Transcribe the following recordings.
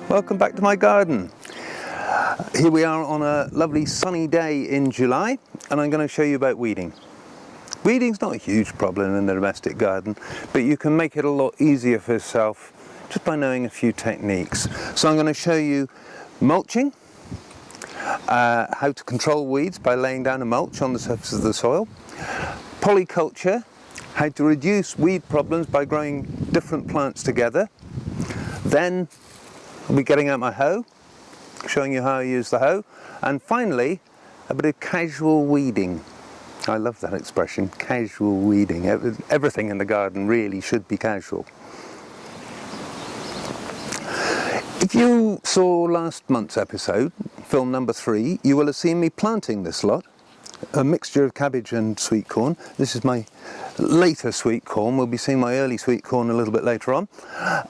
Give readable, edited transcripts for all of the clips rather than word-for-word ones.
Welcome back to my garden. Here we are on a lovely sunny day in July, and I'm going to show you about weeding. Weeding's not a huge problem in the domestic garden, but you can make it a lot easier for yourself just by knowing a few techniques. So I'm going to show you mulching, how to control weeds by laying down a mulch on the surface of the soil, polyculture, how to reduce weed problems by growing different plants together. Then I'll be getting out my hoe, showing you how I use the hoe, and finally a bit of casual weeding. I love that expression, casual weeding. Everything in the garden really should be casual. If you saw last month's episode, film number 3, you will have seen me planting this lot, a mixture of cabbage and sweet corn. This is my later sweet corn. We'll be seeing my early sweet corn a little bit later on.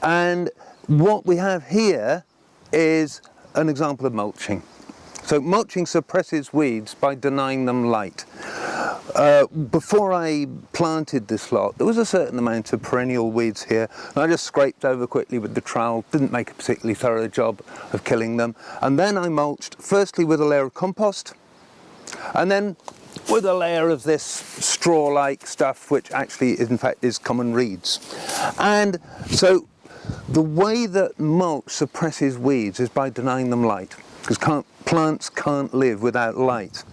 And what we have here is an example of mulching. So mulching suppresses weeds by denying them light. Before I planted this lot, there was a certain amount of perennial weeds here, and I just scraped over quickly with the trowel, didn't make a particularly thorough job of killing them. And then I mulched, firstly with a layer of compost, and then with a layer of this straw-like stuff, which actually in fact is common reeds. And so the way that mulch suppresses weeds is by denying them light, because plants can't live without light.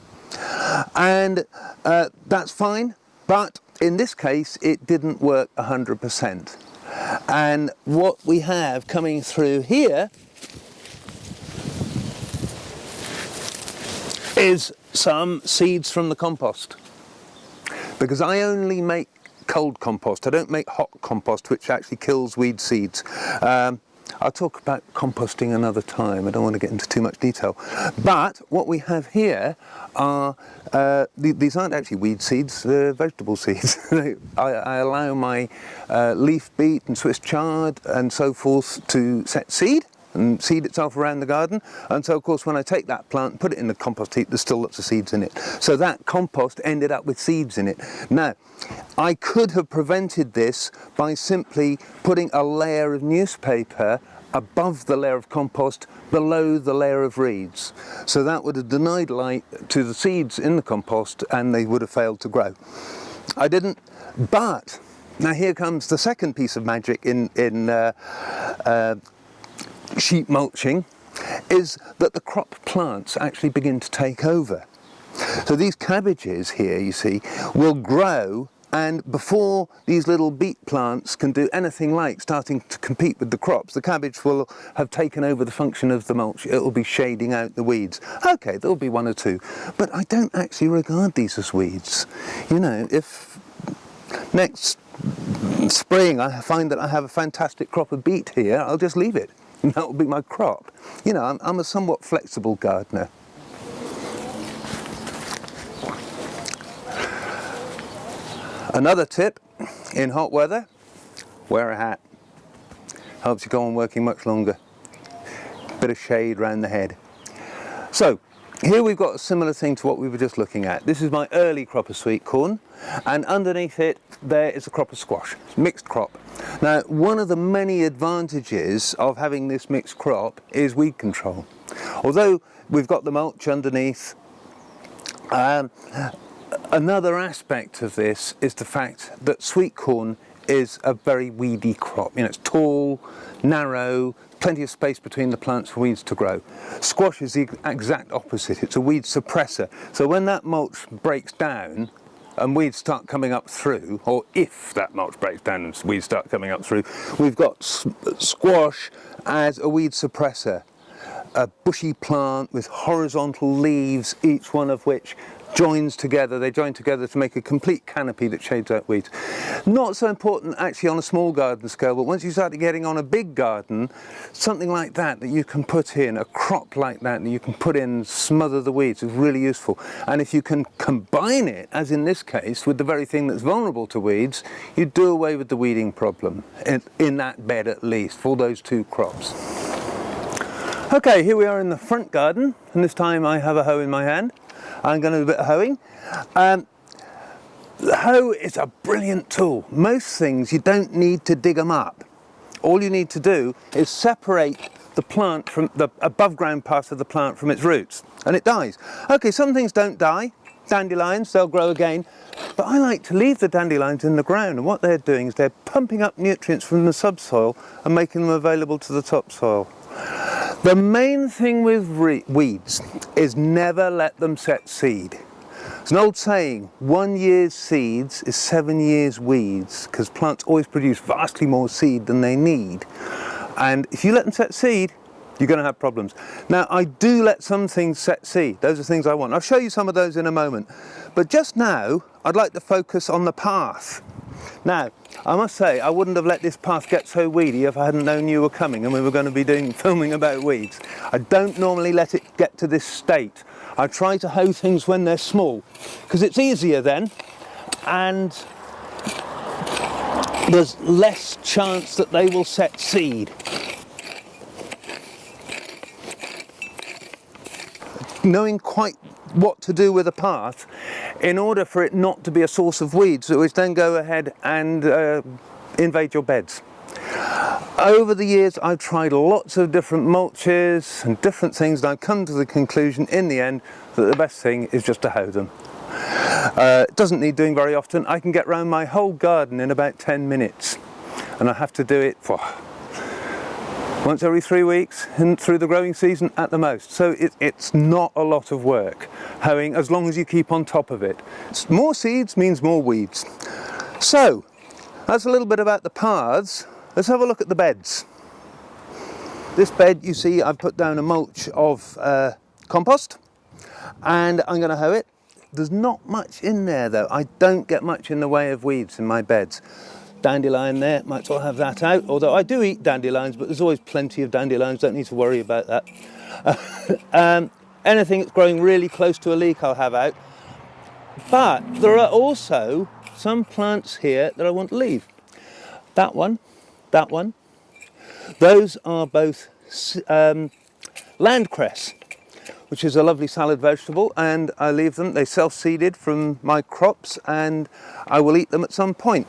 And that's fine, but in this case it didn't work 100%. And what we have coming through here is some seeds from the compost, because I only make cold compost. I don't make hot compost, which actually kills weed seeds. I'll talk about composting another time. I don't want to get into too much detail. But what we have here are, these aren't actually weed seeds, they're vegetable seeds. I allow my leaf beet and Swiss chard and so forth to set seed and seed itself around the garden. And so of course when I take that plant and put it in the compost heap, there's still lots of seeds in it. So that compost ended up with seeds in it. Now, I could have prevented this by simply putting a layer of newspaper above the layer of compost, below the layer of reeds. So that would have denied light to the seeds in the compost and they would have failed to grow. I didn't, but now here comes the second piece of magic in sheep mulching, is that the crop plants actually begin to take over. So these cabbages here, you see, will grow, and before these little beet plants can do anything like starting to compete with the crops, the cabbage will have taken over the function of the mulch. It will be shading out the weeds. Okay, there'll be one or two, but I don't actually regard these as weeds. You know, if next spring I find that I have a fantastic crop of beet here, I'll just leave it. That will be my crop. You know, I'm a somewhat flexible gardener. Another tip, in hot weather, wear a hat. Helps you go on working much longer. Bit of shade around the head. So, here we've got a similar thing to what we were just looking at. This is my early crop of sweet corn, and underneath it there is a crop of squash. It's a mixed crop. Now, one of the many advantages of having this mixed crop is weed control. Although we've got the mulch underneath, another aspect of this is the fact that sweet corn is a very weedy crop. You know, it's tall, narrow, plenty of space between the plants for weeds to grow. Squash is the exact opposite. It's a weed suppressor. So when that mulch breaks down and weeds start coming up through, or if that mulch breaks down and weeds start coming up through, we've got squash as a weed suppressor. A bushy plant with horizontal leaves, each one of which joins together. They join together to make a complete canopy that shades out weeds. Not so important actually on a small garden scale, but once you start getting on a big garden, something like that you can put in, a crop like that you can put in, smother the weeds, is really useful. And if you can combine it, as in this case, with the very thing that's vulnerable to weeds, you do away with the weeding problem, in that bed at least, for those two crops. Okay, here we are in the front garden, and this time I have a hoe in my hand. I'm going to do a bit of hoeing. The hoe is a brilliant tool. Most things you don't need to dig them up. All you need to do is separate the plant from the above ground part of the plant from its roots, and it dies. Okay, some things don't die. Dandelions, they'll grow again, but I like to leave the dandelions in the ground, and what they're doing is they're pumping up nutrients from the subsoil and making them available to the topsoil. The main thing with weeds is never let them set seed. It's an old saying, 1 year's seeds is 7 years weeds, because plants always produce vastly more seed than they need. And if you let them set seed, you're going to have problems. Now, I do let some things set seed. Those are things I want. I'll show you some of those in a moment. But just now, I'd like to focus on the path. Now, I must say, I wouldn't have let this path get so weedy if I hadn't known you were coming and we were going to be filming about weeds. I don't normally let it get to this state. I try to hoe things when they're small, because it's easier then, and there's less chance that they will set seed. Knowing quite what to do with a path in order for it not to be a source of weeds, which then go ahead and invade your beds. Over the years, I've tried lots of different mulches and different things, and I've come to the conclusion in the end that the best thing is just to hoe them. It doesn't need doing very often. I can get round my whole garden in about 10 minutes, and I have to do it for once every 3 weeks and through the growing season at the most. So it's not a lot of work hoeing, as long as you keep on top of it. More seeds means more weeds. So that's a little bit about the paths. Let's have a look at the beds. This bed, you see, I've put down a mulch of compost, and I'm going to hoe it. There's not much in there though. I don't get much in the way of weeds in my beds. Dandelion there, might as well have that out, although I do eat dandelions, but there's always plenty of dandelions, don't need to worry about that. Anything that's growing really close to a leek I'll have out. But there are also some plants here that I want to leave. That one, those are both landcress, which is a lovely salad vegetable, and I leave them. They self-seeded from my crops, and I will eat them at some point.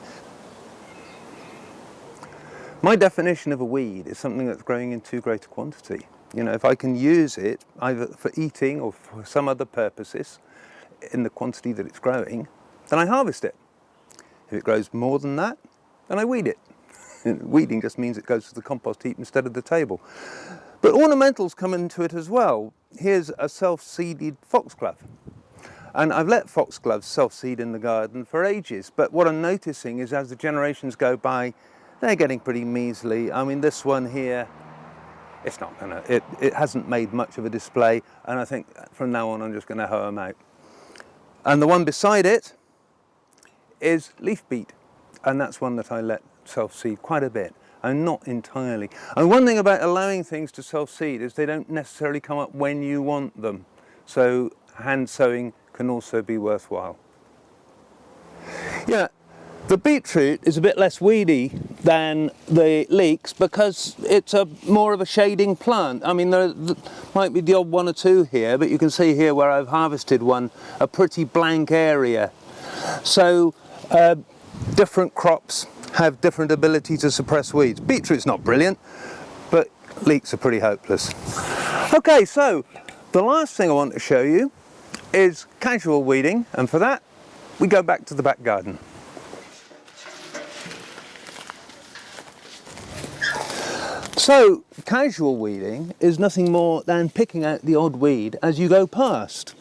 My definition of a weed is something that's growing in too great a quantity. You know, if I can use it either for eating or for some other purposes in the quantity that it's growing, then I harvest it. If it grows more than that, then I weed it. Weeding just means it goes to the compost heap instead of the table. But ornamentals come into it as well. Here's a self-seeded foxglove. And I've let foxgloves self-seed in the garden for ages, but what I'm noticing is as the generations go by, they're getting pretty measly. I mean, this one here, it's not gonna, it hasn't made much of a display, and I think from now on I'm just gonna hoe them out. And the one beside it is leaf beet, and that's one that I let self-seed quite a bit, and not entirely. And one thing about allowing things to self-seed is they don't necessarily come up when you want them. So hand sowing can also be worthwhile. Yeah. The beetroot is a bit less weedy than the leeks because it's more of a shading plant. I mean, there might be the odd one or two here, but you can see here where I've harvested one, a pretty blank area. So different crops have different ability to suppress weeds. Beetroot's not brilliant, but leeks are pretty hopeless. Okay, so the last thing I want to show you is casual weeding, and for that we go back to the back garden. So, casual weeding is nothing more than picking out the odd weed as you go past.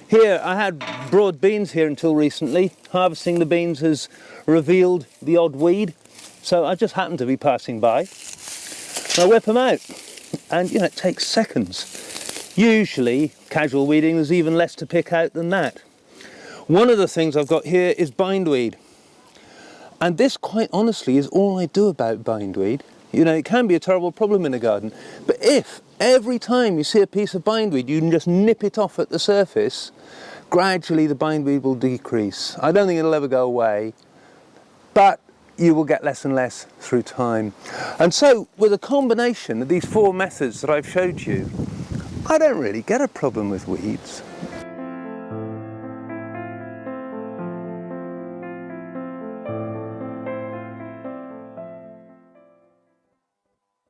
Here, I had broad beans here until recently. Harvesting the beans has revealed the odd weed, so I just happened to be passing by. And I whip them out, and you know, it takes seconds. Usually, casual weeding, there's even less to pick out than that. One of the things I've got here is bindweed. And this, quite honestly, is all I do about bindweed. You know, it can be a terrible problem in a garden, but if every time you see a piece of bindweed you can just nip it off at the surface, gradually the bindweed will decrease. I don't think it'll ever go away, but you will get less and less through time. And so with a combination of these 4 methods that I've showed you, I don't really get a problem with weeds.